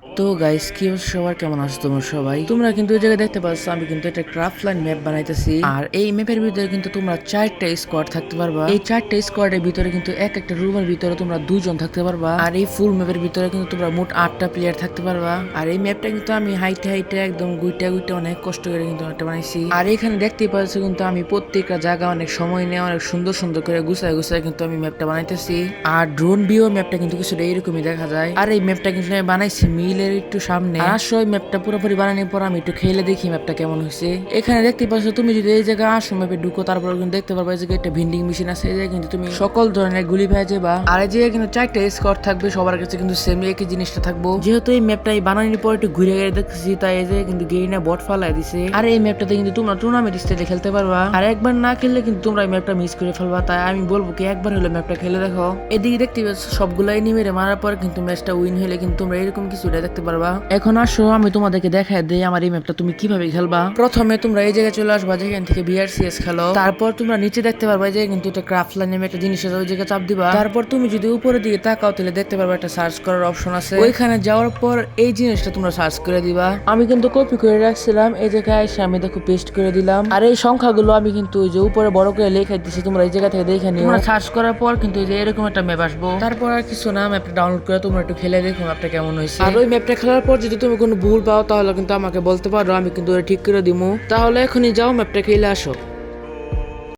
তো গাইস কি অবস্থা, সবার কেমন আছো তোমরা সবাই? তোমরা কিন্তু এই জায়গায় দেখতে পাচ্ছ আমি কিন্তু একটা ক্রাফটল্যান্ড ম্যাপ বানাইতেছি। আর এই ম্যাপের ভিতরে কিন্তু তোমরা 4টা স্কোয়াড থাকতে পারবা। এই 4টা স্কোয়াডের ভিতরে কিন্তু এক একটা রুমের ভিতরে তোমরা 2 জন থাকতে পারবা। আর এই ফুল ম্যাপের ভিতরে কিন্তু তোমরা মোট 8টা প্লেয়ার থাকতে পারবা। আর এই ম্যাপটা কিন্তু আমি হাইটে হাইটে একদম গুইটা গুইটা অনেক কষ্ট করে কিন্তু একটা বানাইছি। আর এখানে দেখতেই পাচ্ছ কিন্তু আমি প্রত্যেকটা জায়গা অনেক সময় নিয়ে অনেক সুন্দর সুন্দর করে গুছায় গুছায় কিন্তু আমি ম্যাপটা বানাইতেছি। আর ড্রোন ভিউ ম্যাপটা কিন্তু কিছুটা এরকমই দেখা যায়। আর এই ম্যাপটা কিন্তু আমি বানাইছি মিলের একটু সামনে। আর আসো এই ম্যাপটা পুরোপুরি বানানোর পর আমি একটু খেলে দেখি ম্যাপটা কেমন হয়েছে। এখানে দেখতে পাচ্ছ তুমি যদি এই জায়গায় আসো ম্যাপে ঢুকো, তারপর কিন্তু দেখতে পারবা এই জায়গায় একটা ভিন্ডিং মেশিন আছে। এই জায়গায় কিন্তু তুমি সকল ধরনের গুলি পেয়ে যাবা। আর এই জায়গায় কিন্তু 4টা স্কোয়াড থাকবে, সবার কাছে কিন্তু সেম একই জিনিসটা থাকবো। যেহেতু এই ম্যাপটা এই বানানোর পর একটু ঘুরে ঘুরে দেখতেছি, তাই এই জায়গায় কিন্তু গেইনা বট ফালাই দিছে। আর এই ম্যাপটাতে কিন্তু তোমরা টুর্নামেন্ট স্টাইলে খেলতে পারবা। আর একবার না খেললে কিন্তু তোমরা এই ম্যাপটা মিস করে ফেলবা। তাই আমি বলবো কি একবার হলে ম্যাপটা খেলে দেখো। এদিকে দেখতে পাচ্ছ সবগুলো এনিমিরে মারার পর কিন্তু ম্যাচটা উইন হলে কিন্তু তোমরা এরকম কিছুটা দেখতে পারবা। এখন আসো আমি তোমাদেরকে দেখাই দেই আমার এই ম্যাপটা তুমি কিভাবে খেলবা। প্রথমে তোমরা এই জায়গায় চলে আসবা যেখান থেকে বিআরসিএস খেলো। তারপর তোমরা নিচে দেখতে পারবা যে কিন্তু একটা ক্রাফটল্যান্ড নামে একটা জিনিস আছে, ওই জায়গায় চাপ দিবা। তারপর তুমি যদি উপরের দিকে তাকাও তাহলে দেখতে পারবা একটা সার্চ করার অপশন আছে। ওইখানে যাওয়ার পর এই জিনিসটা তোমরা সার্চ করে দিবা। আমি কিন্তু কপি করে রাখছিলাম, এই জায়গায় এসে আমি দেখো পেস্ট করে দিলাম। আর এই সংখ্যাগুলো আমি কিন্তু ওই যে উপরে বড় করে লেখা দিচ্ছি, তোমরা এই জায়গা থেকে দেখে নিও। তোমরা সার্চ করার পর কিন্তু এই যে এরকম একটা ম্যাপ আসবো। তারপর আর কিছু না, ম্যাপটা ডাউনলোড করে তোমরা একটু খেলে দেখো ম্যাপটা কেমন হয়েছে। আর ওই ম্যাপটা খেলার পর যদি তুমি কোনো ভুল পাও তাহলে কিন্তু আমাকে বলতে পারো, আমি কিন্তু ওটা ঠিক করে দিমু। তাহলে এখনই যাও ম্যাপটা খেলে আসো।